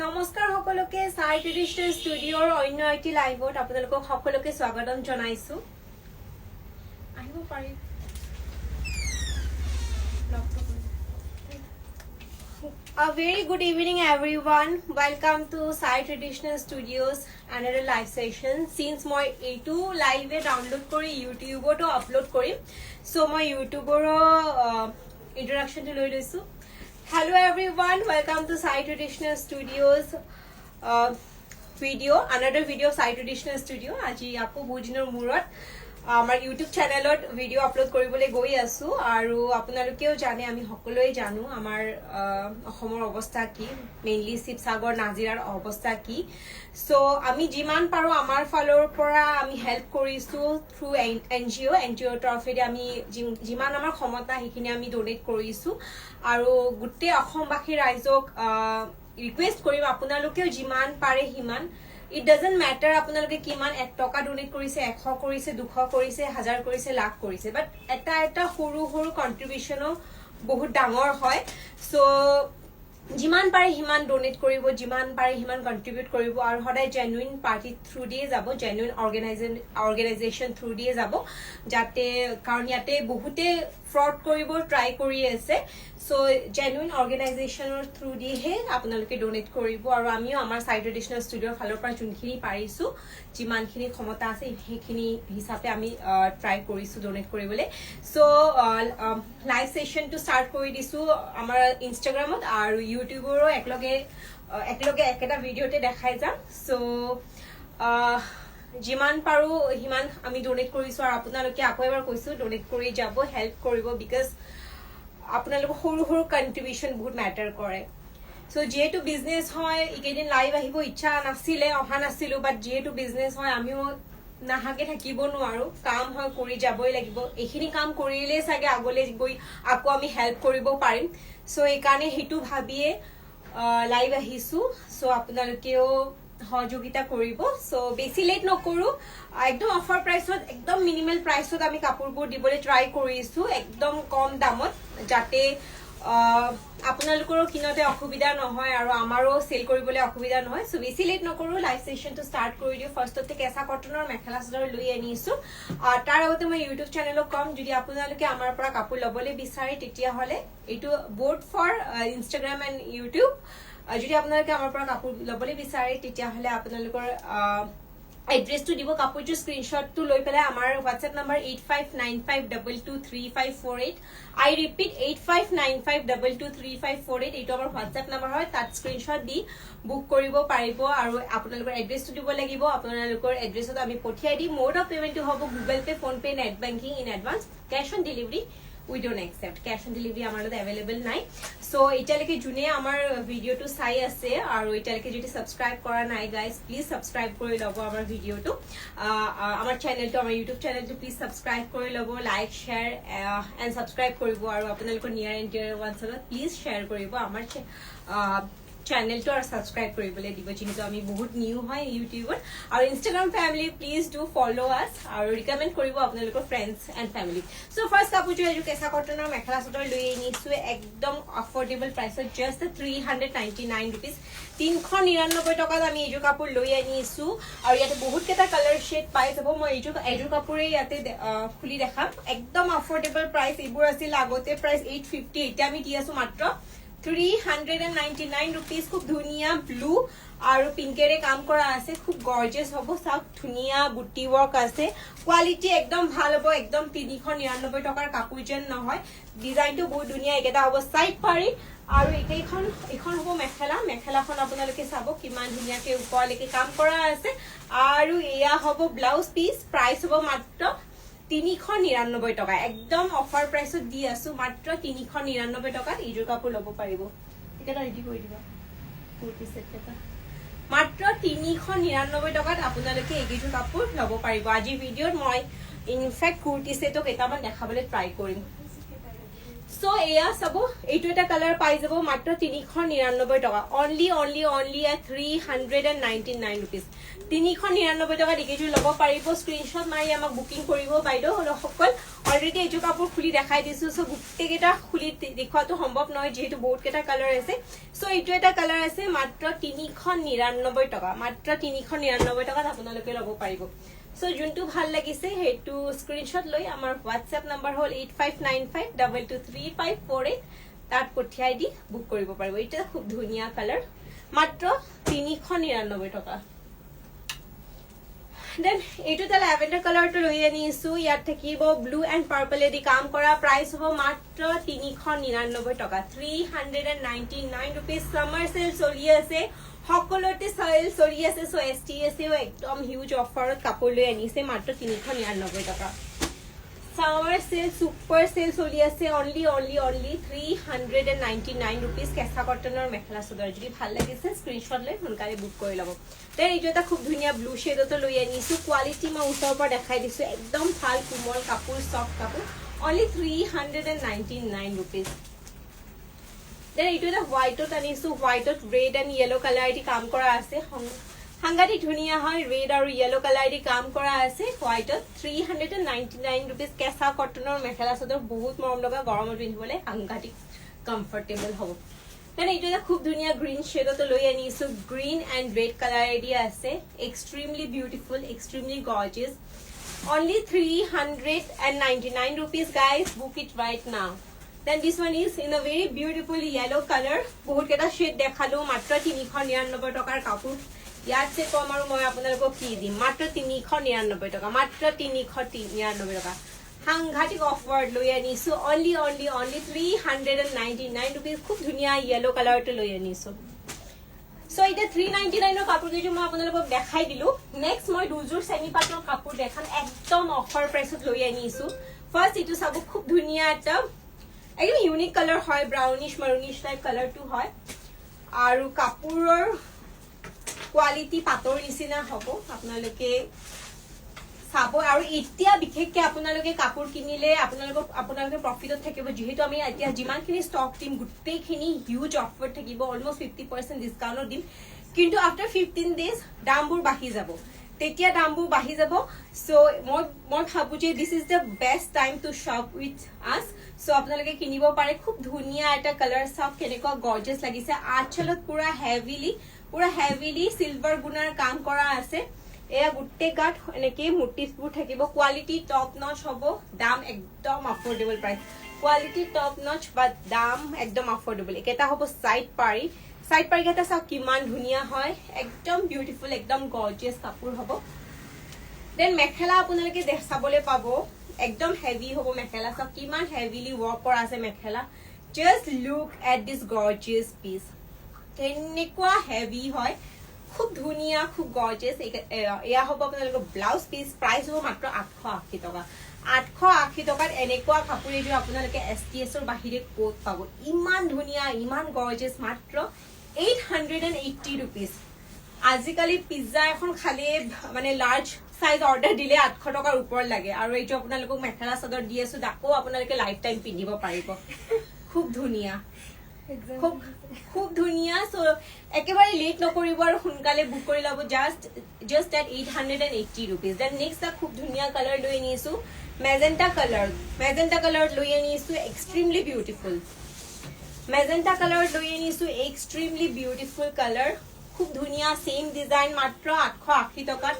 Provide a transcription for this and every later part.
নমস্কাৰ সকলোকে সাই ট্ৰেডিশনেল ষ্টুডিঅ'ৰ অন্য এটি লাইভত আপোনালোকক সকলোকে স্বাগতম জনাইছো আহিব পাৰি A very good evening everyone. Welcome to Sai Traditional Studios another live session. Since মই এইটো লাইভে ডাউনলোড কৰি ইউটিউবতো আপলোড কৰিম সো মই ইউটিউবৰ ইন্ট্ৰডাকশনটো লৈ লৈছো Hello everyone, welcome to Sai Traditional Studios video, another video Sai Traditional Studio. Aji apu bujinor murat amar YouTube channelot video upload koribole goi asu aru apunalukeo jane ami hokoloi janu amar ahomor obostha ki mainly Sibsagar Nazirar obostha ki so ami jiman paro amar falor pora ami help korisu through NGO trophy ami jiman amar khomota hikini ami donate korisu aru gutte ahombakhir raizok request korim apunalukeo jiman pare himan It doesn't matter আপোনালোকে কিমান 1 টকা donate কৰিছে 100 কৰিছে 200 কৰিছে 1000 কৰিছে লাখ কৰিছে বাট এটা সৰু সৰু কন্ট্ৰিবিউশনো বহুত ডাঙৰ হয় সো যিমান পাৰে হিমান ডোনেট কৰিব যিমান পাৰে হিমান কন্ট্ৰিবিউট কৰিব আৰু সদায় জেনুইন পাৰ্টি থ্ৰু দিয়ে যাব জেনুইন অৰ্গানাইজেচন থ্ৰু দিয়ে যাব যাতে কাৰণ ইয়াতে বহুতে ফ্ৰড কৰিব ট্ৰাই কৰি আছে সো জেনুইন অৰ্গানাইজেচনৰ থ্ৰু দিয়ে হে আপোনালোকে ডোনেট কৰিব আৰু আমিও আমাৰ সাই ট্ৰেডিশনেল ষ্টুডিঅ'ৰ ফালৰ পৰা যোনখিনি পাৰিছো যিমানখিনি ক্ষমতা আছে সেইখিনি হিচাপে আমি ট্ৰাই কৰিছো ডোনেট কৰিবলৈ সো লাইভ সেশনটো স্টাৰ্ট কৰি দিছো আমাৰ ইনষ্টাগ্ৰামত আৰু ইউটিউবৰো একলগে একটা ভিডিওতে দেখাই যাম সো যিমান পাৰো হিমান আমি ডোনেট কৰিছো আৰু আপোনালোকে আকৌ এবাৰ কৈছো ডোনেট কৰি যাব হেল্প কৰিব বিকজ আপোনালোকৰ সৰু সৰু কন্ট্ৰিবিউশন বহুত ম্যাটাৰ কৰে সো যেহেতু বিজনেস হয় ইকেদিন লাইভ আহিব ইচ্ছা নাছিলে অহা নাছিলো বাট যেহেতু বিজনেস হয় আমিও নাহাকে থাকিব নোৱাৰো কাম হয় কৰি যাবই লাগিব এইখিনি কাম কৰিলে সাগে আগলে গৈ আকৌ আমি হেল্প কৰিব পাৰিম সো এই কাৰণে হেতু ভাবিয়ে লাইভ আহিছো সো আপোনালোকেও সহযোগিতা কৰিব সো বেছি লেট নকৰো একদম অফাৰ প্ৰাইসত একদম মিনিমাল প্ৰাইসত আমি কাপোৰবোৰ দিবলৈ ট্ৰাই কৰিছো একদম কম দামত যাতে আপোনালোকৰো কিনতে অসুবিধা নহয় আৰু আমাৰো সেল কৰিবলৈ অসুবিধা নহয় সো বেছি লেট নকৰো লাইভ সেশনটো স্টাৰ্ট কৰি দিও ফাৰ্ষ্টতে কেঁচা কটনৰ মেখেলা চাদৰ লৈ আনিছো তাৰ আগতে মই ইউটিউব চেনেলক কম যদি আপোনালোকে আমাৰ পৰা কাপোৰ লবলৈ বিচাৰে তেতিয়া হলে এটো both for Instagram and YouTube যদি আপোনালোকে আমাৰ পৰা কাপোৰ লবলৈ বিচাৰে তেতিয়া হলে আপোনালোকৰ এড্ৰেছ টু দিব কাপোৰটো স্ক্ৰিনশ্বটটো লৈ পেলাই আমাৰ WhatsApp নম্বৰ 8595223548 I repeat 8595223548 এইটো আমাৰ WhatsApp নম্বৰ হয় তাত স্ক্ৰিনশ্বট দি বুক কৰিব পাৰিব আৰু আপোনালোকৰ এড্ৰেছটো দিব লাগিব আপোনালোকৰ এড্ৰেছত আমি পঠিয়াই দিম মোড অফ পেমেন্টটো হ'ব Google pay phone pay net banking in advance cash on delivery We don't accept cash on delivery আমাৰ লগত available নাই so এটালৈকে জুনে আমাৰ ভিডিওটো চাই আছে আৰু এটালৈকে যদি সাবস্ক্ৰাইব কৰা নাই গাইস প্লিজ সাবস্ক্ৰাইব কৰি লব আমাৰ ভিডিওটো আমাৰ চেনেলটো আমাৰ ইউটিউব চেনেলটো প্লিজ সাবস্ক্ৰাইব কৰি লব লাইক শেয়াৰ এন্ড সাবস্ক্ৰাইব কৰিব আৰু আপোনালোকৰ নিয়াৰ এণ্ড ডিয়াৰ ওৱানছত প্লিজ শেয়াৰ কৰিব আমাৰ channel to or subscribe koribole dibo jinto ami bahut new hoy YouTube aru Instagram family please do follow us aru recommend koribo apnalokor friends and family so first kapoor jo eju kesa cotton or mekhela sador loi anisu ekdom affordable price just 399 rupees 399 taka ami eju kapoor loi anisu aru yate bahut keta color shade pai jabo moi eju kapore yate khuli dekham ekdom affordable price ebur asil agote price 850 eta ami di asu matro 399 rupees খুব ধুনিয়া blue আৰু পিংকেৰে কাম কৰা আছে খুব গৰ্জিয়াস হ'ব সব ধুনিয়া বুটি ওয়াৰ্ক আছে কোয়ালিটি একদম ভাল হ'ব একদম 399 টকাৰ কাপোৰ যেন নহয় ডিজাইনটো বহুত ধুনিয়া একেটা হ'ব সাইড পাৰি আৰু এখন হ'ব মেখেলাখন আপোনালোকে চাব কিমান ধুনিয়াকে ওপৰলৈকে কাম কৰা আছে আৰু এয়া হ'ব ব্লাউজ পিস প্ৰাইস হ'ব মাত্ৰ 399 টকা একদম অফাৰ প্ৰাইসত দি আছো মাত্ৰ 399 টকাত ইজু কাপোৰ লব পাৰিব এটা ৰেডি কৰি দিবা কুৰ্তি সেট এটা মাত্ৰ 399 টকাত আপোনালোকে এইজু কাপোৰ লব পাৰিব আজি ভিডিওত মই ইনফেক্ট কুৰ্তি সেটক এটামান দেখাবলৈ ট্ৰাই কৰিম সো এয়া চাব এইটো এটা কালাৰ পাই যাব মাত্ৰ 399 টকা অনলি এট 399 rupees 399 টকা দিকেইটো ল'ব পাৰিব স্ক্ৰিনশ্বট মাৰি আমাক বুকিং কৰিব বাইদেউ সকল অলৰেডি এইটো কাপোৰ খুলি দেখাই দিছো সো গোটেইকেইটা খুলি দেখুৱাটো সম্ভৱ নহয় যেহেতু বহুত কেইটা কালাৰ আছে সো এইটো এটা কালাৰ আছে মাত্ৰ 399 টকা মাত্ৰ 399 টকাত আপোনালোকে ল'ব পাৰিব সো যোনটো ভাল লাগিছে হেতু স্ক্ৰিনশ্বট লৈ আমাৰ WhatsApp নম্বৰ হল 8595223548 তাত পঠিয়াই দি বুক কৰিব পাৰিব এটা খুব ধুনিয়া কালাৰ মাত্ৰ 399 টকা দেন এইটো তা ল্যাভেন্ডাৰ কালাৰটো লৈ আনিছো ইয়াত থাকিব ব্লু এণ্ড পাৰ্পল এদি কাম কৰা প্ৰাইস হ'ব মাত্ৰ 399 টকা 399 rupees সামাৰ সেল চলি আছে সকলোতে সেল চলি আছে সো এসটিএসও একদম হিউজ অফাৰত কাপোৰ লৈ আনিছে মাত্ৰ 399 টকা সামাৰ সেল সুপাৰ সেল চলি আছে অনলি 399 rupees কেঁচা কটনৰ মেখেলা চাদৰ যদি ভাল লাগিছে স্ক্ৰিনশ্বট লৈ সোনকালে বুক কৰি ল'ব তে এইটো এটা খুব ধুনিয়া ব্লু শেডতো লৈ আনিছো কোৱালিটি মই ওচৰৰ পৰা দেখাই দিছো একদম ভাল কোমল কাপোৰ সফট কাপোৰ অনলি 399 rupees দেন এইটো এটা হোৱাইটত আনিছো হোৱাইটত ৰেড এণ্ড য়েলো কালাৰ দি কাম কৰা আছে হাংগাটি ধুনিয়া হয় ৰেড আৰু য়েলো কালাৰ দি কাম কৰা আছে হোৱাইটত 399 rupees কেঁচা কটনৰ মেখেলা চাদৰ বহুত মৰম লগা গৰমত পিন্ধিবলৈ হাংগাটি কমফৰ্টেবল হ'ব দেন এইটো এটা খুব ধুনিয়া গ্ৰীন শেডতো লৈ আনিছো গ্ৰীন এণ্ড ৰেড কালাৰ দি আছে extremely beautiful extremely gorgeous only 399 rupees guys book it right now then this one is in a very beautiful yellow color বহুত কেটা শেড দেখালো মাত্ৰ 399 টকাৰ কাপোৰ ইয়াত সে কম আৰু মই আপোনালোকক কি দিম মাত্ৰ 399 টকা মাত্ৰ 399 টকা হাংঘাটিক অফাৰ লৈ আনিছো only 399 rupees খুব ধুনিয়া yellow কালাৰটো লৈ আনিছো সো এটা 399 ৰ কাপোৰ কেইটো মই আপোনালোকক দেখাই দিলো নেক্সট মই দুজোৰ সেমি পাটৰ কাপোৰ দেখাম একদম অফাৰ প্ৰাইসত লৈ আনিছো ফাৰ্স্ট ইটো চাব খুব ধুনিয়া এটা একদম ইউনিক কালাৰ হয় ব্ৰাউনিশ মাৰুনিশ টাইপ কালাৰটো হয় আৰু কাপোৰৰ কোৱালিটি পাতৰ নিচিনা হ'ব আপোনালোকে সাবো আৰু এতিয়া বিশেষকে আপোনালোকে কাপোৰ কিনিলে আপোনালোকে প্ৰফিটত থাকিব যেহেতু আমি এতিয়া যিমানখিনি ষ্টক টিম গুটেইখিনি হিউজ অফাৰ থাকিব অলমোস্ট 50% ডিসকাউন্ট দিম কিন্তু আফটাৰ 15 ডেজ দামবোৰ বাঢ়ি যাব তেতিয়া দামবোৰ বাঢ়ি যাব সো মই ভাবো যে this is the best time to shop with us so আপোনালোকে কিনিব পাৰে খুব ধুনিয়া এটা কালাৰ সব কেনেকুৱা গৰ্জিয়াছ লাগিছে আঁচলত পুৰা হেভিলি সিলভাৰ গুণাৰ কাম কৰা আছে এয়া গুটে গাট এনেকে মোটিভবোৰ থাকিব কোৱালিটি টপ নচ হ'ব দাম একদম অফোৰ্ডেবল প্ৰাইস কোৱালিটি টপ নচ বাট দাম একদম অফোৰ্ডেবল এটা হ'ব সাইড পাৰি কেটা সব কিমান ধুনিয়া হয় একদম বিউটিফুল একদম গৰ্জিয়াছ কাপোৰ হ'ব দেন মেখেলা আপোনালোকে দেখাবলৈ পাব একদম হেভি হ'ব মেখেলা সব কিমান হেভিলি ওয়ার্ক কৰা আছে mekhela just look at this gorgeous piece কেনেকুৱা হেভি হয় খুব ধুনিয়া খুব গৰ্জিয়াস এয়া হ'ব আপোনালোকৰ ব্লাউজ পিস প্ৰাইস হ'ব মাত্ৰ 880 টকা 880 টকাত এনেকুৱা কাপোৰ এযোৰ আপোনালোকে এসটিএস ৰ বাহিৰে ক'ত পাব ইমান ধুনিয়া ইমান গৰ্জিয়াস মাত্ৰ 880 rupees আজিকালি পিজ্জা এখন খালে মানে লাৰ্জ সাইজ অৰ্ডাৰ দিলে 800 টকাৰ ওপৰ লাগে আৰু এইটো আপোনালোকক মেখেলা চাদৰ দি আছো দাকো আপোনালোকে লাইফ টাইম পিন্ধিব পাৰিব খুব ধুনিয়া খুব ধুনিয়া সো একেবাৰে লেট নকৰিব আৰু সোনকালে বুক কৰি লব just at 880 rupees then next খুব ধুনিয়া কালাৰ লৈ আনিছো মেজেন্টা কালাৰ লৈ আনিছো এক্সট্ৰিমলি বিউটিফুল মেজেন্টা কালাৰ লৈ আনিছো এক্সট্ৰিমলি বিউটিফুল কালাৰ খুব ধুনিয়া সেম ডিজাইন মাত্ৰ 880 টকাত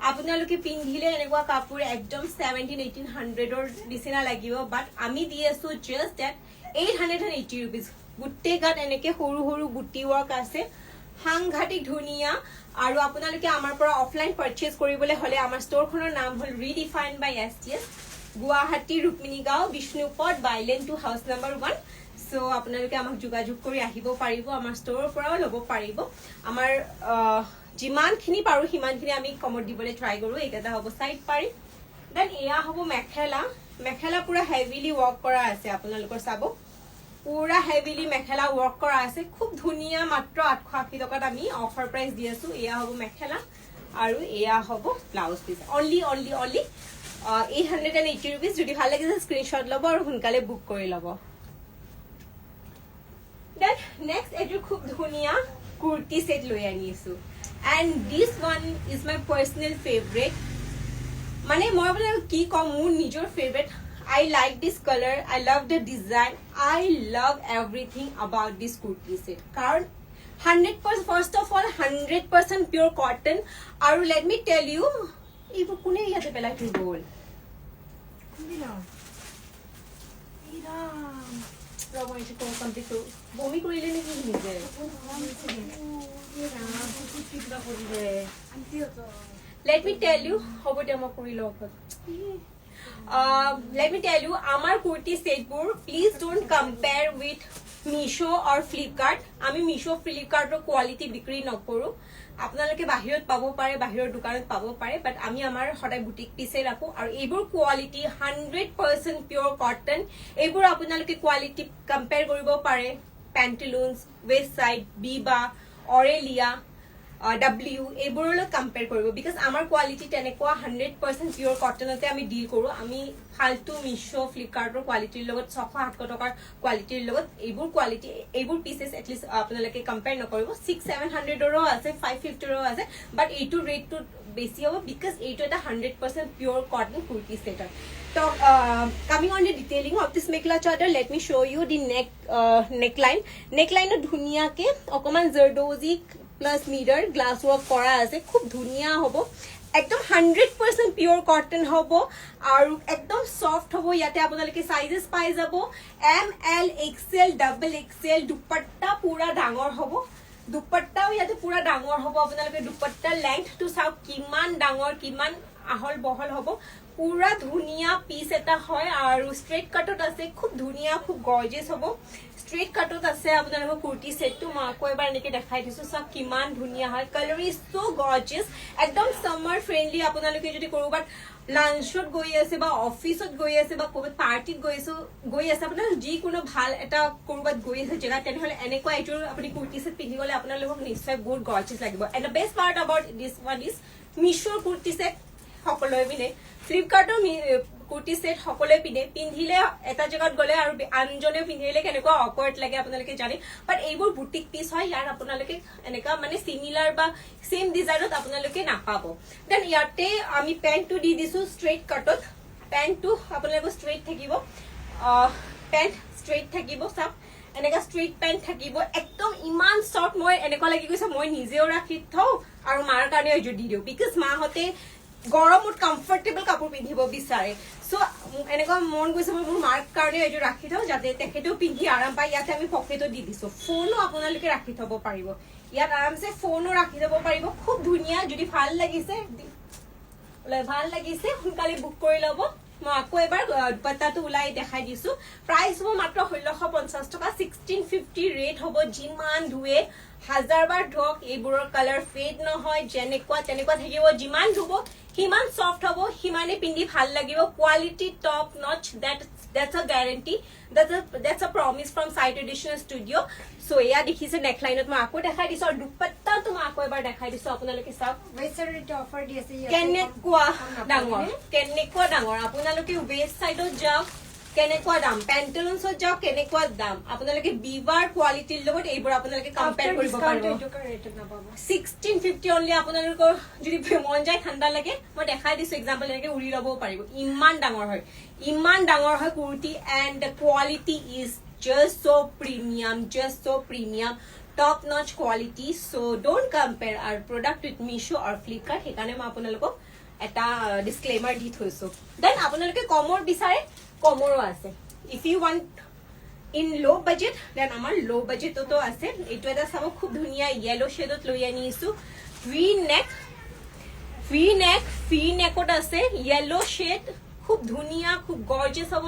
আপোনালোকে পিন্ধিলে এনেকুৱা কাপোৰ একদম 1700-1800 ৰ নিচিনা লাগিব বাট আমি দি আছো জাস্ট এট 880 rupees গুটে গাট এনেকে সৰু সৰু বুটি ওয়াৰ্ক আছে হাংঘাটিক ধুনিয়া আৰু আপোনালোকে আমাৰ পৰা অফলাইন পাৰচেজ কৰিবলৈ হলে আমাৰ ষ্টৰখনৰ নাম হল ৰিডিফাইন বাই এসটিএস গুৱাহাটী ৰুক্মিণী গাঁও বিষ্ণুপদ বাইলেন 2 হাউস নম্বৰ 1 সো আপোনালোকে আমাক যোগাযোগ কৰি আহিব পাৰিব আমাৰ ষ্টৰৰ পৰাও ল'ব পাৰিব আমাৰ যিমানখিনি পাৰো সিমানখিনি আমি কমত দিবলৈ ট্ৰাই কৰো এটা হ'ব সাইড পাৰি দেন এয়া হ'ব মেখেলা পুৰা হেভিলি ওয়াৰ্ক কৰা আছে আপোনালোকৰ চাব পুৰা হেভিলি মেখেলা ওয়াৰ্ক কৰা আছে খুব ধুনিয়া মাত্ৰ 880 টকাত আমি অফাৰ প্ৰাইস দি আছো এয়া হ'ব মেখেলা আৰু এয়া হ'ব ব্লাউজ পিস only 880 rupees যদি ভাল লাগিছে স্ক্ৰিনশ্বট ল'ব আৰু সোনকালে বুক কৰি ল'ব নেক্সট এযোৰ খুব ধুনীয়া কুৰ্তি সেট লৈ আনিছো and this one is my personal favourite মানে মই আপোনালোকক কি কম মোৰ নিজৰ favourite I like this color, I love the design, I love everything about this kurti set. Karan 100% first of all 100% pure cotton. Aru let me tell you, ibu kune yate pelai tu bol. Kundina. Ira. Rama ise ko complete to. Bomi korile ne ki nije. Ira, buku tibra korile. Anti to. Let me tell you, hobo demo korilo. Let me tell you, আমার কুর্তি সেটবোৰ please don't compare with Meesho or Flipkart আমি মিশো ফ্লিপকাৰ্টৰ quality বিক্ৰী নকৰো আপোনালোকে বাহিৰত পাব পাৰে বাহিৰৰ দোকানত পাব পাৰে বাট আমি আমাৰ সদায় বুটিক পিছে ৰাখো আৰু এইবোৰ কোৱালিটি 100% পিওৰ কটন এইবোৰ আপোনালোকে কোৱালিটি কম্পেয়াৰ কৰিব পাৰে প্যান্টালুনস ওয়েস্ট সাইড বিবা অৰেলিয়া W এইবোৰলৈ কম্পেয়াৰ কৰিব বিকজ আমাৰ কোৱালিটি তেনেকুৱা 100% পিওৰ কটনতে আমি ডিল কৰো আমি ফালতু মিশো ফ্লিপকাৰ্টৰ কোৱালিটিৰ লগত 600-700 টকাৰ কোৱালিটিৰ লগত এইবোৰ কোৱালিটি এইবোৰ পিসেস এটলিষ্ট আপোনালোকে কম্পেয়াৰ নকৰিব 600-700 ৰো আছে 550 ৰো আছে বাট এইটো ৰেটটো বেছি হ'ব বিকজ এইটো এটা 100% পিওৰ কটন কুৰ্তি সেট হয় তো coming on the detailing of this mekhla chador let me show you the neckline ধুনিয়াকে অকমান জৰদোজি প্লাস মিরর গ্লাস ওয়ার্ক করা আছে খুব ধুনিয়া হবো একদম 100% পিওর কটন হবো আর একদম সফট হবো ইয়াতে আপোনালোকে সাইজেস পাই যাব M L XL double XL dupatta পুরা ডাঙৰ হবো দুপাট্টাও ইয়াতে পুৰা ডাঙৰ হবো আপোনালোকে দুপাট্টাৰ লেংথটো চাওক কিমান ডাঙৰ কিমান আহল বহল হবো পুরা ধুনিয়া পিস এটা হয় আর স্ট্রেট কাটত আছে খুব ধুনিয়া খুব গর্জিয়াস হবো স্ট্রেট কাটত আছে আপোনালোকৰ কুৰ্তি সেটটো মই আকৌ এবাৰ এনেকে দেখাই দিছো সব কিমান ধুনিয়া হয় কালাৰ ইজ সো গৰ্জিয়াস একদম সামাৰ ফ্ৰেন্ডলি আপোনালোকে যদি কৰবাত লাঞ্চত গৈ আছে বা অফিসত গৈ আছে বা কৰবাত পাৰ্টিত গৈ আছে আপোনালোক যি কোনো ভাল এটা কৰবাত গৈ আছে জেগা তেনেহলে এনেকুৱা এযোৰ আপুনি কুৰ্তি সেট পিন্ধি গলে আপোনালোকক নিশ্চয় বহুত গৰ্জিয়াস লাগিব and the best part about this one is মিশোৰ কুৰ্তি সেট সকলোৱে পিনে ফ্লিপকাৰ্টৰ কুৰ্তি সেট সকলোৱে পিন্ধিলে এটা জেগাত গলে আৰু আনজনে পিন্ধিলে কেনেকুৱা অকৱাৰ্ড লাগে আপোনালোকে জানে বাট এইবোৰ বুটিক পিস হয় ইয়াৰ আপোনালোকে এনেকা মানে সিমিলাৰ বা সেম ডিজাইনত আপোনালোকে নাপাব দেন ইয়াতে আমি পেন্টটো দি দিছো স্ট্ৰেইট কাটত পেন্টটো আপোনালোকৰ স্ট্ৰেইট থাকিব পেন্ট স্ট্ৰেইট থাকিব সব এনেকা স্ট্ৰেইট পেন্ট থাকিব একদম ইমান শৰ্ট মই এনেকুৱা লাগি গৈছে মই নিজেও ৰাখি থও আৰু মাৰ কাৰণে এযোৰ দি দিও বিকজ মাহতে গৰমত কমফৰ্টেবল কাপোৰ পিন্ধিব বিচাৰে সো এনেকুৱা মন গৈছে মোৰ মাৰ কাৰণে এযোৰ ৰাখি থও যাতে তেখেতেও পিন্ধি আৰাম পায় ইয়াতে আমি পকেটত দি দিছো ফোনো আপোনালোকে ৰাখি থব পাৰিব ইয়াত আৰামছে ফোনো ৰাখি থব পাৰিব খুব ধুনিয়া যদি ভাল লাগিছে সোনকালে বুক কৰি লব মই আকৌ এবাৰ দুপাট্টাটো উলাই দেখাই দিছো প্ৰাইস হ'ব মাত্ৰ 1650 টকা 1650 ৰেট হ'ব যিমান ধুৱে হাজাৰবাৰ ধক এইবোৰৰ কালাৰ ফেড নহয় যেনেকুৱা তেনেকুৱা থাকিব যিমান ধুব হিমান সফট হবো হিমানে পিন্ধি ভাল লাগিব কোৱালিটি টপ নচ that's a guarantee that's a promise from Sai Traditional Studio so এয়া দেখিছে নেকলাইনত মই আকৌ দেখাই দিছো আৰু দুপাট্টাটো মই আকৌ এবাৰ দেখাই দিছো আপোনালোকে চাওক ওয়েস্টাৰটো অফাৰ দি আছে কেনেকুৱা ডাঙৰ আপোনালোকে ওয়েস্ট সাইডত যাওক কেনেকুৱা দাম প্যান্টালুনছত যাওক কেনেকুৱা দাম আপোনালোকে বিভাৰ কোৱালিটিৰ লগত এইবোৰ আপোনালোকে কম্পেয়াৰ কৰিব পাৰিব 1650 অনলি আপোনালোকৰ যদি মন যায় ঠাণ্ডা লাগে মই দেখাই দিছো এক্সাম্পল এনেকে উৰি ল'ব পাৰিব ইমান ডাঙৰ হয় kurti and the quality is just so premium top notch quality so don't compare our product with Misho or Flipkart হেকানে মই আপোনালোকক এটা ডিসক্লেমাৰ দি থৈছো দেন আপোনালোকে কমৰ বিচাৰে কমৰো আছে if you want in low budget then আমাৰ low budget তো আছে এটো এটা সব খুব ধুনিয়া yellow shade লৈ আনিছো V neckত আছে yellow shade খুব ধুনিয়া খুব গর্জিয়াস হ'ব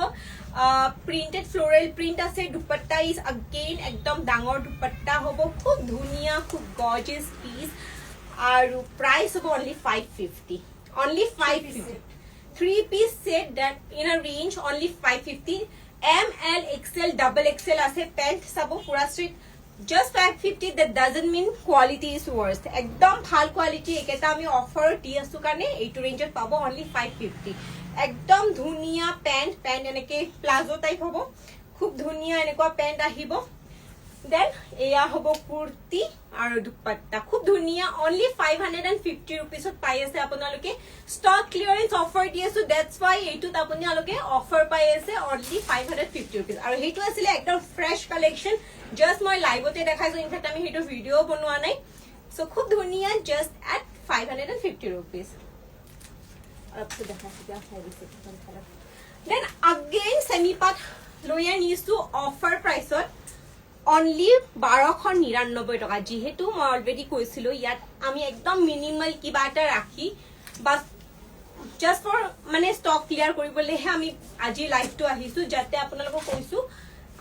প্রিন্টেড ফ্লোরাল প্রিন্ট আছে দুপাট্টা ইজ अगेन একদম ডাঙৰ দুপাট্টা হ'ব খুব ধুনিয়া খুব গৰ্জিয়াস পিস আৰু প্রাইস হ'ব only 550 3 piece set that in a range only 550 ML XL double XL আছে pant sabo pura straight just 550 that doesn't mean quality is worse ekdom bhal quality eketa ami offer di asu kane eitu range et pabo only 550 ekdom dhuniya pant eneke plazo type hobo khub dhuniya enekwa pant ahibo then এয়া হ'ব কুৰ্তি আৰু দুপাট্টা খুব ধুনীয়া only 550 rupeesত পাই আছে আপোনালোকে stock clearance offer দি আছো that's why এইটোত আপোনালোকে অফাৰ পাই আছে অনলি 550 rupees আৰু হেইটো আছিল একদম ফ্ৰেশ কালেকশন জাস্ট মই লাইভতে দেখাইছো ইনফ্যাক্ট আমি হেইটো ভিডিও বনোৱা নাই সো খুব ধুনীয়া জাস্ট এট 550 rupees আপু দেখাইছো দিয়া দেন अगेन সেমি পাট লৈ আনিছো অফাৰ প্ৰাইসত only 1299 টকা যেহেতু মই অলৰেডি কৈছিলো ইয়াত আমি একদম মিনিমাল কিবা এটা ৰাখি বাস জাস্ট ফৰ মানে ষ্টক ক্লিয়াৰ কৰিবলৈহে আমি আজি লাইভটো আহিছো যাতে আপোনালোকক কৈছো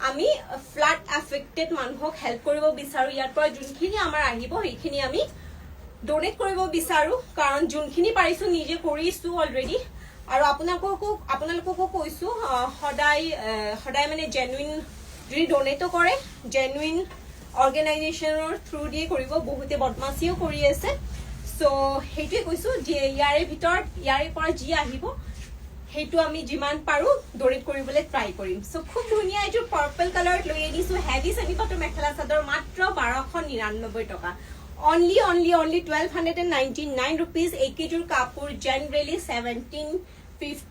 আমি ফ্লাড এফেক্টেড মানুহক হেল্প কৰিব বিচাৰো ইয়াৰ পৰা যোনখিনি আমাৰ আহিব সেইখিনি আমি ডোনেট কৰিব বিচাৰো কাৰণ যোনখিনি পাৰিছো নিজে কৰিছো অলৰেডি আৰু আপোনালোককো কৈছো সদায় মানে জেনুইন যদি ডোনেটো কৰে জেনুইন অৰ্গানাইজেচনৰ থ্ৰু দিয়ে কৰিব বহুতে বদমাছিও কৰি আছে সো হেইটোৱে কৈছো যে ইয়াৰে ভিতৰত ইয়াৰে পৰা যি আহিব হেইটো আমি যিমান পাৰো ডোনেট কৰিবলৈ ট্ৰাই কৰিম সো খুব ধুনীয়া এইটো পাৰ্পল কালাৰত লৈ আনিছো হেভি সেমি পাটৰ মেখেলা চাদৰ মাত্ৰ 1299 টকা only 1299 rupees এক কেজিৰ কাপোৰ জেনাৰেলি 1750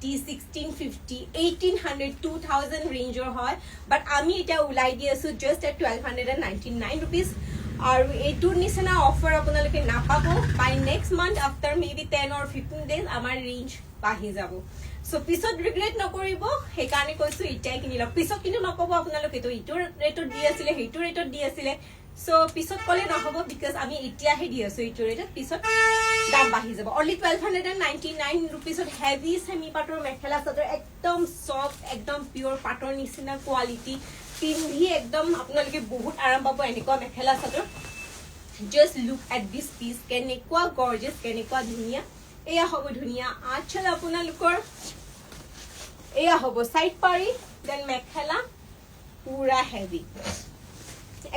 1650 1800 2000 ৰেঞ্জৰ হয় বাট আমি এটা উলাই দি আছো জাস্ট এট 1299 rupees আৰু এইটোৰ নিচিনা অফাৰ আপোনালোকে নাপাব by next month after maybe 10 or 15 days আমাৰ ৰেঞ্জ বাঢ়ি যাব সো পিছত ৰিগ্ৰেট নকৰিব হেকাৰণে কৈছো এটাই কিনি লওক পিছত কিন্তু নকব আপোনালোকে তো ইটোৰ ৰেটত দি আছিলে হেইটোৰ ৰেটত দি আছিলে সো পিছত কলে নহব বিকজ আমি এতিয়াহে দি আছো ইটোৰ ৰেটত পিছত দাম বাঢ়ি যাব অনলি 1299 rupeesত হেভি সেমি পাটৰ মেখেলা চাদৰ একদম সফট একদম পিওৰ পাটৰ নিচিনা কোৱালিটি পিন্ধি একদম আপোনালোকে বহুত আৰাম পাব এনেকুৱা mekhela chador just look at this piece কেনেকুৱা গৰ্জিয়াস কেনেকুৱা ধুনীয়া এয়া হ'ব ধুনীয়া আচল আপোনালোকৰ এয়া হ'ব সাইড পাৰি দেন মেখেলা পুৰা হেভি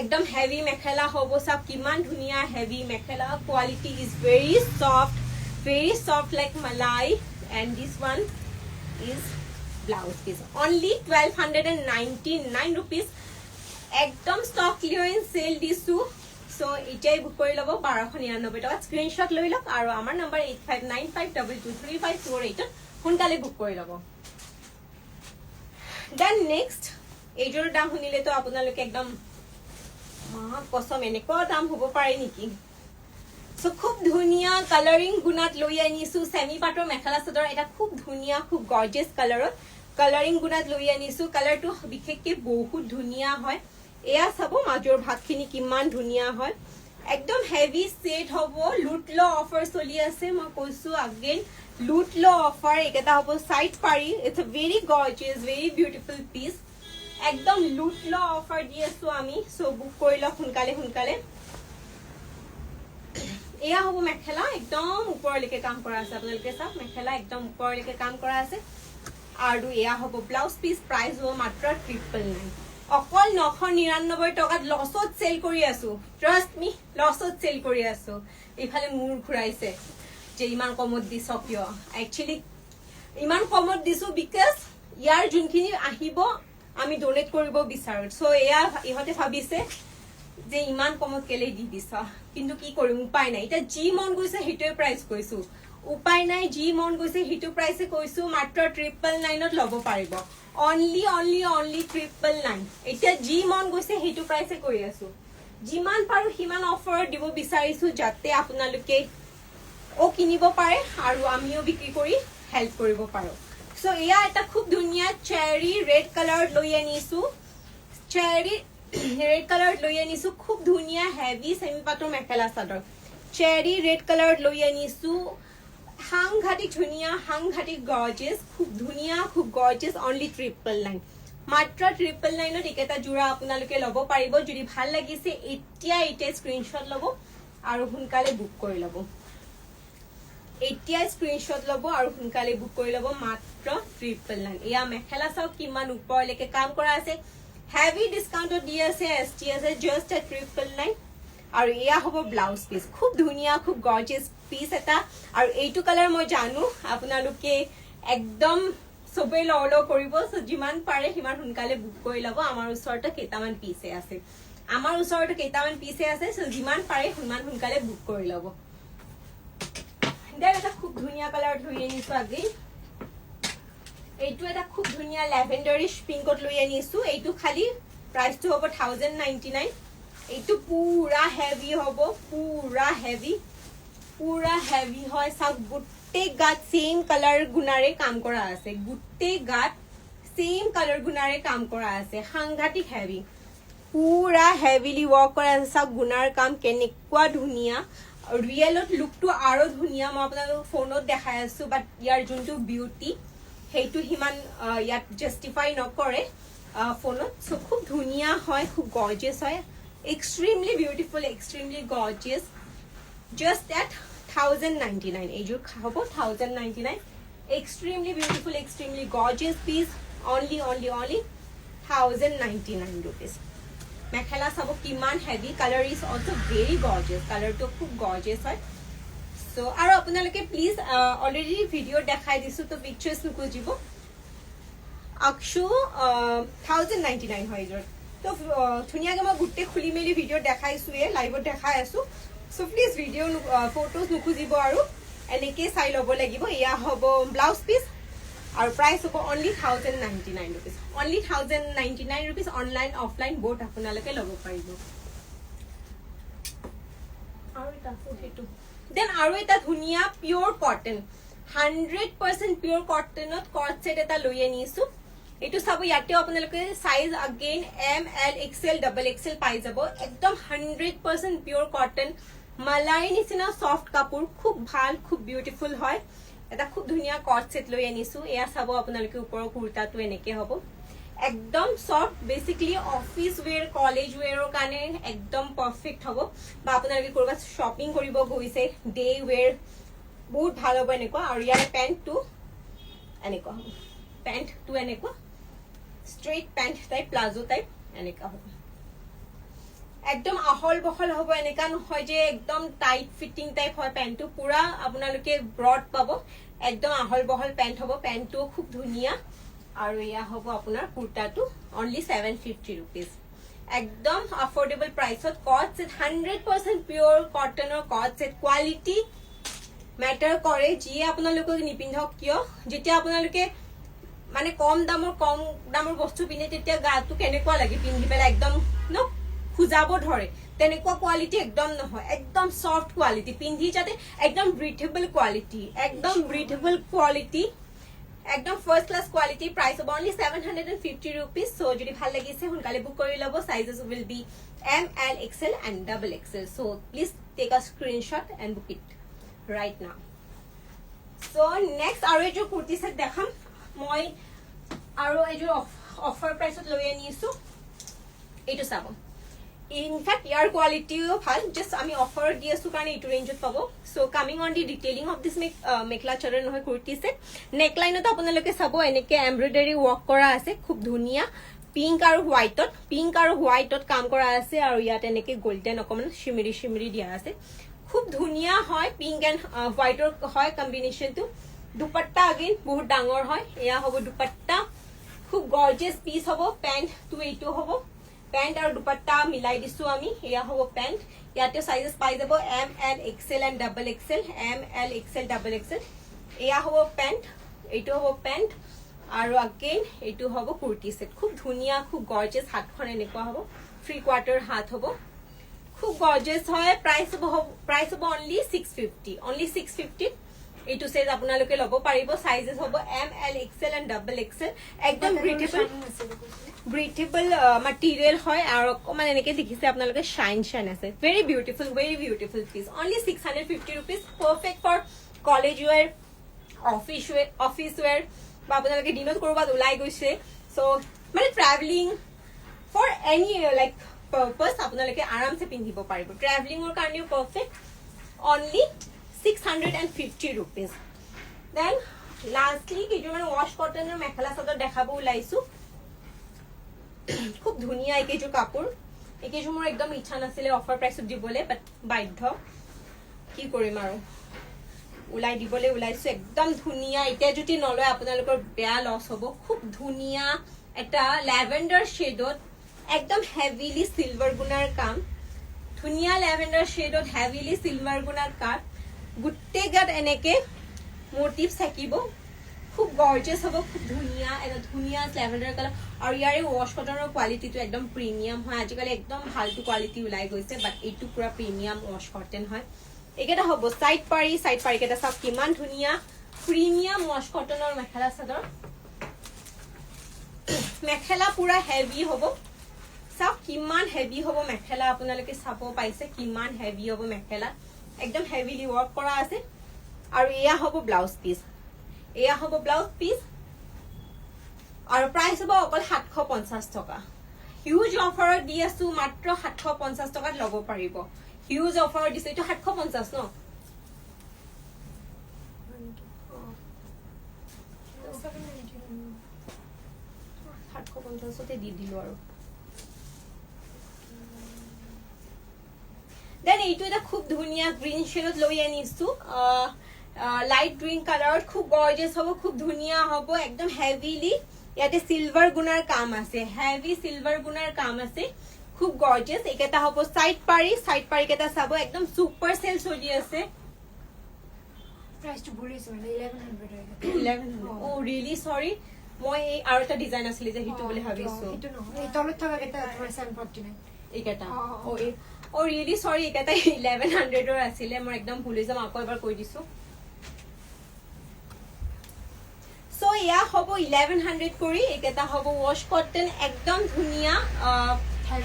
একদম হেভি মেখেলা হ'ব সব কিমান ধুনীয়া heavy mekhela quality is very soft like malai and this one is blouse piece only 1299 rupees একদম স্টক ক্লিয়ারেন্স সেল দিছো সো এটাই বুক কৰি লব 1299 টকা স্ক্ৰিনশট লৈ লওক আৰু আমাৰ নম্বৰ 8595223548 সোনকালে বুক কৰি লব দেন নেক্সট এইজোৰ দাম শুনিলে তো আপোনালোকে একদম কসম এনেকুৱা দাম হ'ব পাৰে নেকি সো খুব ধুনীয়া কালাৰিং গুণাত লৈ আনিছো সেমি পাটৰ মেখেলা চাদৰ এটা খুব ধুনীয়া খুব গৰ্জিয়াস কালাৰত কালাৰিং গুণাত লৈ আনিছো কালাৰটো বিশেষকৈ বহুত ধুনীয়া হয় এয়া চাব মাজৰ ভাগখিনি কিমান ধুনীয়া হয় একদম হেভি সেট হ'ব লুটলো অফাৰ চলি আছে মই কৈছো अगेन লুটলো অফাৰ এটা হ'ব সাইড পাৰি it's a very gorgeous very beautiful piece একদম লুটলো অফাৰ দি আছো আমি সো বুক কৰিলা সোনকালে এয়া হ'ব মেখেলা একদম ওপৰলৈকে কাম কৰা আছে আপোনালোকে চাওক মেখেলা একদম ওপৰলৈকে কাম কৰা আছে আৰু এয়া হ'ব ব্লাউজ পিস প্ৰাইস হ'ব মাত্ৰ 999 অকল 999 টকাত লছত সেল কৰি আছো ট্ৰাষ্ট মি লছত সেল কৰি আছো ইফালে মূৰ ঘুৰাইছে যে ইমান কমত দিছ কিয় একচুয়ালি ইমান কমত দিছো বিকজ ইয়াৰ যোনখিনি আহিব আমি ডোনেট কৰিব বিচাৰো সো এয়া ইহতে ভাবিছে যে ইমান কমত কেলে দি দিছা কিন্তু কি কৰিম উপায় নাই এটা জি মন গৈছে হেটোৱে প্ৰাইস কৈছো উপায় নাই জি মন গৈছে হেটো প্ৰাইসে কৈছো মাত্ৰ 999ত লব পাৰিব only 999 এটা জি মন গৈছে হেটো প্ৰাইসে কৈ আছো যিমান পাৰো হিমান অফাৰ দিব বিচাৰিছো যাতে আপোনালোকে ও কিনিব পাৰে আৰু আমিও বিক্ৰী কৰি হেল্প কৰিব পাৰো সো এয়া এটা খুব ধুনীয়া চেৰি ৰেড কালাৰ লৈ আনিছো চেৰি ৰেড কালাৰ লৈ আনিছো খুব ধুনীয়া হেভি সেমি পাটৰ মেখেলা চাদৰ চেৰি ৰেড কালাৰ লৈ আনিছো সাংঘাতিক ধুনীয়া সাংঘাতিক গৰ্জিয়াস খুব ধুনীয়া খুব গৰ্জিয়াস অনলি 999 মাত্ৰ 999ত এটা জোৰা আপোনালোকে লব পাৰিব যদি ভাল লাগিছে এতিয়া স্ক্ৰিনশট লব আৰু সোনকালে বুক কৰি লব এতিয়া স্ক্ৰিনশট লব আৰু সোনকালে বুক কৰি লব মাত্ৰ 999 এয়া মেখেলা চাওক কিমান ওপৰলৈকে কাম কৰা আছে হেভি ডিসকাউন্টত দি আছে এসটি আছে জাস্ট এট 999 আৰু এয়া হ'ব ব্লাউজ পিস খুব ধুনীয়া খুব গৰ্জিয়াস পিস এটা আৰু এইটো কালাৰ মই জানো আপোনালোকে একদম সবে লও কৰিব সো যিমান পাৰে হিমান সোনকালে বুক কৰি লব আমাৰ ওচৰতে কেইটামান পিসে আছে আমাৰ ওচৰতে কেইটামান পিছে আছে, সো যিমান পাৰে সিমান সোনকালে বুক কৰি ল'ব। দেন এটা খুব ধুনীয়া কালাৰ লৈ আনিছো আজি। এইটো এটা খুব ধুনীয়া লেভেণ্ডাৰিশ পিংকত লৈ আনিছো। এইটো খালি প্ৰাইচটো হ'ব 1099। এইটো পুৰা হেভি হ'ব, পুৰা হেভি হয়। চাওক গোটেই গাত সেম কালাৰ গুণাৰে কাম কৰা আছে, গোটেই গাত সেম কালাৰ গুণাৰে কাম কৰা আছে, সাংঘাতিক হেভি, পুৰা হেভিলি ৱৰ্ক কৰা আছে। চাওক গুণাৰ কাম কেনেকুৱা ধুনীয়া, ৰিয়েলত লুকটো আৰু ধুনীয়া। মই আপোনালোকক ফোনত দেখাই আছো, বাট ইয়াৰ যোনটো বিউটি সেইটো সিমান ইয়াত জাষ্টিফাই নকৰে ফোনত। চ' খুব ধুনীয়া হয়, খুব গৰ্জিয়াছ হয়, extremely beautiful, extremely gorgeous. Just at 1099। এইযোৰ হ'ব 1099। Extremely beautiful, extremely gorgeous piece, only 1099 rupees। Mekhela চাব কিমান heavy, colour is also very gorgeous, কালাৰটো খুব গৰ্জিয়াছ হয়। সো আৰু আপোনালোকে প্লিজ অলৰেডি ভিডিঅ' দেখাই দিছো, তো পিকচাৰ্ছ নুখুজিব। আকশু 1099 হয় এইযোৰ। তো ধুনীয়াকৈ মই গোটেই খুলি মেলি ভিডিঅ' দেখাইছোৱে, লাইভত দেখাই আছো। সো প্লিজ ভিডিঅ' ফটোজ নুখুজিব আৰু এনেকৈ চাই ল'ব লাগিব। এয়া হ'ব ব্লাউজ পিচ আৰু প্ৰাইচ হ'ব only 1099 rupees, only 1099 rupees। Online offline both আপোনালোকে ল'ব পাৰিব। দেন আৰু এটা ধুনীয়া পিয়ৰ কটন, 100% পিয়ৰ কটনত কট ছেট এটা লৈ আনিছো। এইটো চাব, ইয়াতেও আপোনালোকে size again ML XL double XL পাই যাব। একদম 100% পিয়ৰ কটন, মালাই নিচিনা সফ্ট কাপোৰ, খুব ভাল, খুব বিউটিফুল হয়। এটা খুব ধুনীয়া কট ছেট লৈ আনিছো। এয়া চাব আপোনালোকে ওপৰৰ কুৰ্তাটো এনেকে হ'ব, একদম soft, basically office wear, college ওয়্যাৰৰ কাৰণে একদম পাৰফেক্ট হ'ব। বা আপোনালোকে কৰবাত শ্বপিং কৰিব গৈছে, ডে ওয়্যাৰ বহুত ভাল হ'ব এনেকুৱা। আৰু ইয়াৰ পেণ্টটো এনেকুৱা হ'ব, পেণ্টটো এনেকুৱা straight pant type, palazzo type এনেকুৱা হ'ব। একদম আহল বহল হ'ব, এনেকা নহয় যে একদম টাইট ফিটিং টাইপ হয় পেণ্টটো, পুৰা আপোনালোকে ব্ৰড পাব, একদম আহল বহল পেণ্ট হ'ব। পেণ্টটো খুব ধুনীয়া। আৰু এয়া হ'ব আপোনাৰ কুৰ্তাটো, অনলি 750 rupees। একদম আফোৰ্ডেবল প্ৰাইচত কট ছেট, 100% পিয়ৰ কটনৰ কট ছেট। কোৱালিটি মেটাৰ কৰে, যিয়ে আপোনালোকক নিপিন্ধক কিয়, যেতিয়া আপোনালোকে মানে কম দামৰ বস্তু পিন্ধে তেতিয়া গাটো কেনেকুৱা লাগে পিন্ধি পেলাই, একদম ন খুজাব ধৰে, তেনেকুৱা কোৱালিটি একদম নহয়, একদম সফ্ট কোৱালিটি, পিন্ধি যাতে একদম ব্ৰিথেবল কোৱালিটি, একদম ব্ৰিথেবল কোৱালিটি, একদম ফাৰ্ষ্ট ক্লাছ কোৱালিটি। প্ৰাইচ হ'ব অনলি 750 rupees। সো যদি ভাল লাগিছে সোনকালে বুক কৰি ল'ব। Sizes will be ML XL and double XL। So please take a screenshot and book eat right now. So next আৰু এইযোৰ কুৰ্তি ছেট দেখাম মই, আৰু এইযোৰ অফাৰ প্ৰাইচত লৈ আনিছো। এইটো চাব, ইনফেক্ট ইয়াৰ কোৱালিটিও ভাল, জাষ্ট আমি অফাৰত দি আছো কাৰণে এইটো ৰেঞ্জত পাব। So coming on the detailing of this mekhela chador নহয় কুৰ্তি ছেট। নেকলাইনত আপোনালোকে চাব এনেকে এমব্ৰইডাৰী ৱৰ্ক কৰা আছে, খুব ধুনীয়া, পিংক আৰু হোৱাইটত কাম কৰা আছে। আৰু ইয়াত এনেকে গোল্ডেন অকমান শিমিৰি দিয়া আছে, খুব ধুনীয়া হয়। পিংক এণ্ড হোৱাইটৰ হয় কম্বিনেশ্যনটো। দুপাট্টা আগেইন বহুত ডাঙৰ হয়, এয়া হ'ব দুপাট্টা, খুব গৰ্জিয়াছ পিচ হ'ব। পেণ্টটো এইটো হ'ব, পেণ্ট আৰু দুপাট্টা মিলাই দিছো আমি, এয়া হ'ব পেণ্ট। ইয়াতে সাইজেস পাই যাব ML XL and double XL, ML XL double XL। এয়া হ'ব পেণ্ট, এইটো হ'ব পেণ্ট, আৰু আগেইন এইটো হ'ব কুৰ্তি ছেট। খুব ধুনীয়া, খুব গৰ্জিয়াছ, হাতখন এনেকুৱা হ'ব, 3/4 হাত হ'ব, খুব গৰ্জিয়াছ হয়। প্ৰাইচ হ'ব অনলি 650, অনলি 650। এইটো সাইজ আপোনালোকে ল'ব পাৰিব। সাইজেস হ'ব ML XL and double XL। একদম ব্ৰিথেবল মাটেৰিয়েল হয়, আৰু অকমান এনেকে দেখিছে আপোনালোকে শাইন আছে। Very beautiful piece, only 650 rupees। Perfect for college wear, office wear, বা আপোনালোকে দিনত কৰবাত ওলাই গৈছে, সো মানে travelling for any like purpose আপোনালোকে আৰামছে পিন্ধিব পাৰিব। ট্ৰেভেলিঙৰ কাৰণেও perfect, only 650 rupees। Then lastly কেইযোৰমান ৱাশ কটনৰ মেখেলা চাদৰ দেখাব ওলাইছো। খুব ধুনীয়া এইকেইযোৰ কাপোৰ। এইকেইযোৰ মোৰ একদম ইচ্ছা নাছিলে অফাৰ প্ৰাইচত দিবলৈ, বাট বাধ্য, কি কৰিম আৰু ওলাই দিবলৈ ওলাইছো। একদম ধুনীয়া, এতিয়া যদি নলয় আপোনালোকৰ বেয়া লছ হ'ব। খুব ধুনীয়া এটা লেভেণ্ডাৰ শ্বেডত একদম হেভিলি সিলভাৰ গুণাৰ কাম ধুনিয়া ল্যাভেন্ডাৰ শেডত হেভিলি সিলভাৰ গুণাৰ কাট গুটে গাত এনেকে মোটিভস থাকিব খুব গৰ্জিয়াস হ'ব খুব ধুনিয়া এটা ধুনিয়া ল্যাভেন্ডাৰ কালাৰ আৰু ইয়াৰে ওয়াশ কটনৰ কোয়ালিটিটো একদম প্ৰিমিয়াম হয় আজিকালি একদম ভালটো কোয়ালিটি ওলাই গৈছে বাট এইটো পুৰা প্ৰিমিয়াম ওয়াশ কটন হয় একেটা হ'ব সাইড পাৰি কেটা সব কিমান ধুনিয়া প্ৰিমিয়াম ওয়াশ কটনৰ মেখেলা চাদৰ মেখেলা পুৰা হেভি হ'ব সব কিমান হেভি হ'ব মেখেলা আপোনালোকে চাব পাইছে কিমান হেভি হ'ব মেখেলা একদম হেভিলি ওয়ার্ক কৰা আছে আৰু এয়া হ'ব ব্লাউজ পিস আৰু প্ৰাইস হ'ব অকল 750 টকা হিউজ অফাৰত দি আছো মাত্ৰ 750 টকাত ল'ব পাৰিব হিউজ অফাৰ দিছে এইটো 750 ন 750 তে দি দিলো আৰু দেন এইটো এটা খুব ধুনিয়া গ্ৰীন শেডত লৈ আনিছো লাইট গ্ৰীন কালাৰত খুব গর্জিয়াস হ'ব খুব ধুনিয়া হ'ব একদম হেভিলি ইয়াতে সিলভার গুণাৰ কাম আছে হেভি সিলভাৰ গুণাৰ কাম আছে খুব গৰ্জিয়াস একেটা হ'ব সাইড পাৰি কেটা চাব একদম সুপাৰ সেল চলি আছে প্ৰাইস তো ভুলিছো মানে 1100 ও ৰিয়েলি সৰি মই এই আৰু এটা ডিজাইন আছিল যে হিটো বুলি ভাবিছো হিটো নহয় এই তলত থকা এটা তোমাৰ 749 এইকেটা ও ৰিয়েলি সৰি একেটা 1100 ৰ আছিল মই একদম ভুলি যাম আকৌ এবাৰ কৈ দিছো সো ইয়া হ'ব 1100 কৰি একেটা হ'ব ওয়াশ কটন একদম ধুনিয়া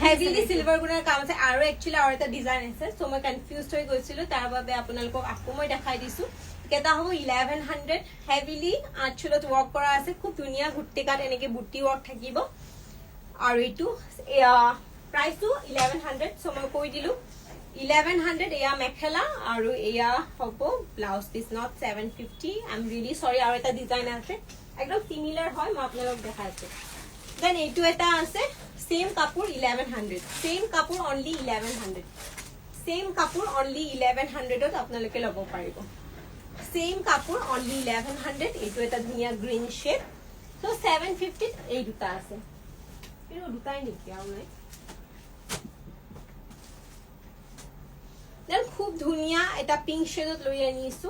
হেভিলি সিলভাৰ গুণাৰ কাম আছে আৰু একচুয়ালি আৰু এটা ডিজাইন আছে সো মই কনফিউজড হৈ গৈছিলো তাৰ বাবে আপোনালোকক আকৌ মই দেখাই দিছো কেটা হ'ব 1100 হেভিলি আঁচলত ওয়ার্ক কৰা আছে খুব ধুনিয়া গুটে কাট এনেকে বুটি ওয়াৰ্ক থাকিব আৰু এইটো প্ৰাইসটো 1100 সো মই কৈ দিলো 1100 এয়া মেখেলা আৰু এয়া হ'ব blouse piece not 750 I am really সৰি আৰু এটা ডিজাইন আছে একদম সিমিলাৰ হয় মই আপোনালোকক দেখাইছো দেন এইটো এটা আছে সেম কাপোৰ 1100 সেম কাপোৰ অনলি 1100 সেম কাপোৰ অনলি 1100 ত আপোনালোকে ল'ব পাৰিব সেম কাপোৰ অনলি 1100 এইটো এটা ধুনিয়া গ্ৰীন শেড সো 750 এই দুটা আছে এই দুটাই নেকি আৰু নাই দেন খুব ধুনিয়া এটা পিঙ্ক শেডত লৈ আনিছো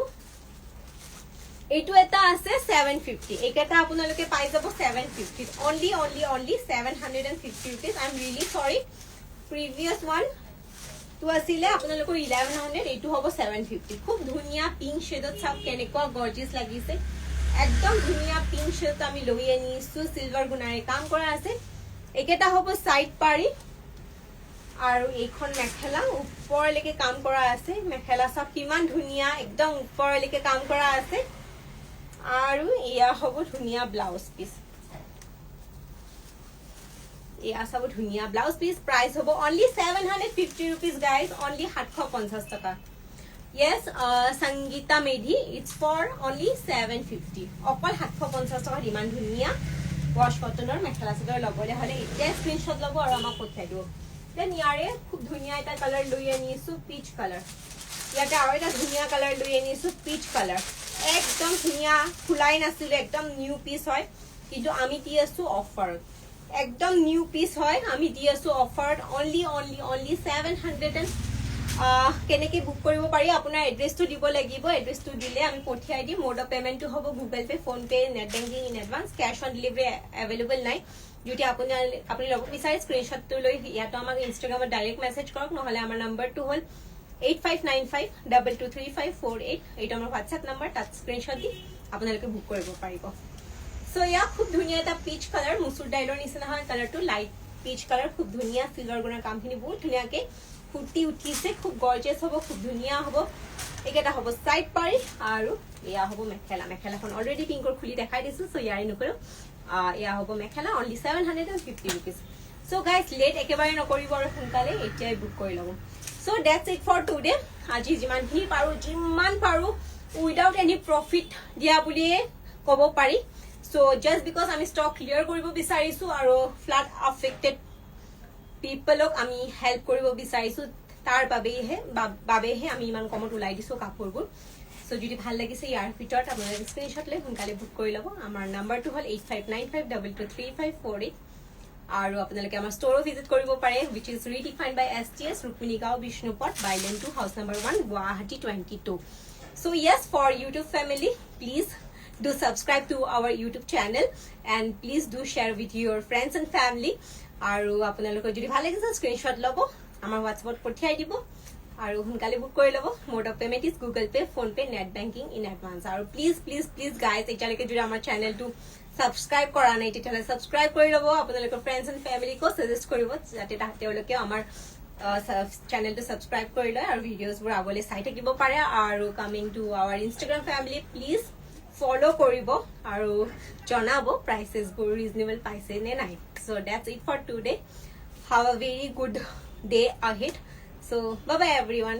এইটো এটা আছে 750 এইকেটা আপোনালোকে পাই যাব 750 only 750 rupees I am really sorry previous one তো আছিলে আপোনালোকৰ 1100 এইটো হ'ব 750 খুব ধুনিয়া পিঙ্ক শেডত সব কেনেকুৱা গৰ্জিয়াস লাগিছে একদম ধুনিয়া পিঙ্ক শেড আমি লৈ আনিছো সিলভাৰ গুণাৰে কাম কৰা আছে এইকেটা হ'ব সাইড পাৰি আৰু এইখন মেখেলা ওপৰলৈকে কাম কৰা আছে মেখেলা সব কিমান ধুনিয়া একদম ওপৰলৈকে কাম কৰা আছে আৰু এয়া হ'ব ধুনিয়া ব্লাউজ পিস এয়া সব ধুনিয়া ব্লাউজ পিস প্রাইস হ'ব only 750 rupees guys only 750 টকা yes Sangeeta Medhi it's for only 750 অকল 750 টকা ইমান ধুনিয়া ওয়াশ কটনৰ মেখেলা চাদৰ ল'বলৈ হলে এতিয়া স্ক্ৰিনশ্বট ল'ব আৰু আমাক পঠাই দিব দেন ইয়াৰে খুব ধুনিয়া এটা কালাৰ লৈ আনিছো পিচ কালাৰ ইয়াতে আৰু এটা ধুনিয়া কালার লৈ আনিছো পিচ কালার একদম ধুনিয়া ফুলাই নাছিল একদম নিউ পিস হয় কিন্তু আমি দি আছো অফাৰত একদম নিউ পিস হয় আমি দি আছো অফাৰত only 700 কেনেকে বুক কৰিব পাৰি আপোনাৰ এড্ৰেছটো দিব লাগিব এড্ৰেছটো দিলে আমি পঠিয়াই দিম মোড অফ পেমেন্টটো হ'ব Google pay phone pay net banking in advance cash on delivery available নাই যদি আপুনি ল'ব বিচাৰে স্ক্ৰিনশ্বটটো লৈ ইয়াতো আমাক ইনষ্টাগ্ৰামত ডাইৰেক্ট মেছেজ কৰক নহলে আমাৰ নম্বৰটো হ'ল 8595223548 এইটো আমাৰ হোৱাটছএপ নম্বৰ তাত স্ক্ৰিনশ্বট দি আপোনালোকে বুক কৰিব পাৰিব সো ইয়া খুব ধুনিয়া এটা পিচ কালাৰ মুসুৰ ডাইলৰ নিচিনা হয় কালাৰটো লাইট পিচ কালাৰ খুব ধুনিয়া সিলভাৰ গুণাৰ কামখিনি বহুত ধুনিয়াকে ফুটি উঠিছে খুব গর্জিয়াস হ'ব খুব ধুনিয়া হ'ব একেটা হ'ব সাইড পাৰি আৰু এয়া হ'ব মেখেলাখন অলৰেডি পিংকৰ খুলি দেখাই দিছো সো ইয়াৰি নকৰো এয়া হ'ব mekhela only 750 rupees so guys late একেবাৰে নকৰিব আৰু সোনকালে এতিয়াই বুক কৰি লব so that's it for today আজি যিমানখিনি পাৰো উইদাউট এনি প্ৰফিট দিয়া বুলিয়ে ক'ব পাৰি সো জাস্ট বিকজ আমি স্টক ক্লিয়াৰ কৰিব বিচাৰিছো আৰু ফ্লাড আফেক্টেড পিপলক আমি হেল্প কৰিব বিচাৰিছো তাৰ বাবেহে আমি ইমান কমত ওলাই দিছো কাপোৰবোৰ সো যদি ভাল লাগিছে ইয়াৰ ভিতৰত আপোনালোকে স্ক্ৰিনশ্বট লৈ সোনকালে বুক কৰি ল'ব আমাৰ নম্বৰটো হ'ল 8595223548 আৰু আপোনালোকে আমাৰ ষ্টৰো ভিজিট কৰিব পাৰে which is redefined by STS Rukmini Gaon Bishnupath bylane 2 house number 1 Guwahati 22 so yes for YouTube family please do subscribe to our YouTube channel and please do share with your friends and family আৰু আপোনালোকৰ যদি ভাল লাগিছে স্ক্ৰিনশ্বট ল'ব আমাৰ WhatsApp পঠিয়াই দিব আৰু হুনকালে বুক কৰি ল'ব mode of payment is Google pay phone pay net banking in advance আৰু প্লিজ গাইজ এতিয়ালৈকে যদি আমাৰ চেনেলটো সাবস্ক্ৰাইব কৰা নাই তেতিয়াহ'লে সাবস্ক্ৰাইব কৰি ল'ব আপোনালোকৰ ফ্ৰেণ্ডছ এণ্ড ফেমিলিকো সাজেষ্ট কৰিব যাতে তেওঁলোকে আমাৰ চেনেলটো সাবস্ক্ৰাইব কৰি লয় আৰু ভিডিঅ'ছবোৰ আগলৈ চাই থাকিব পাৰে আৰু coming to our Instagram family please follow কৰিব আৰু জনাব প্ৰাইচেছবোৰ ৰিজনেবল পাইছে নে নাই so that's it for today have a very good day ahead so bye bye everyone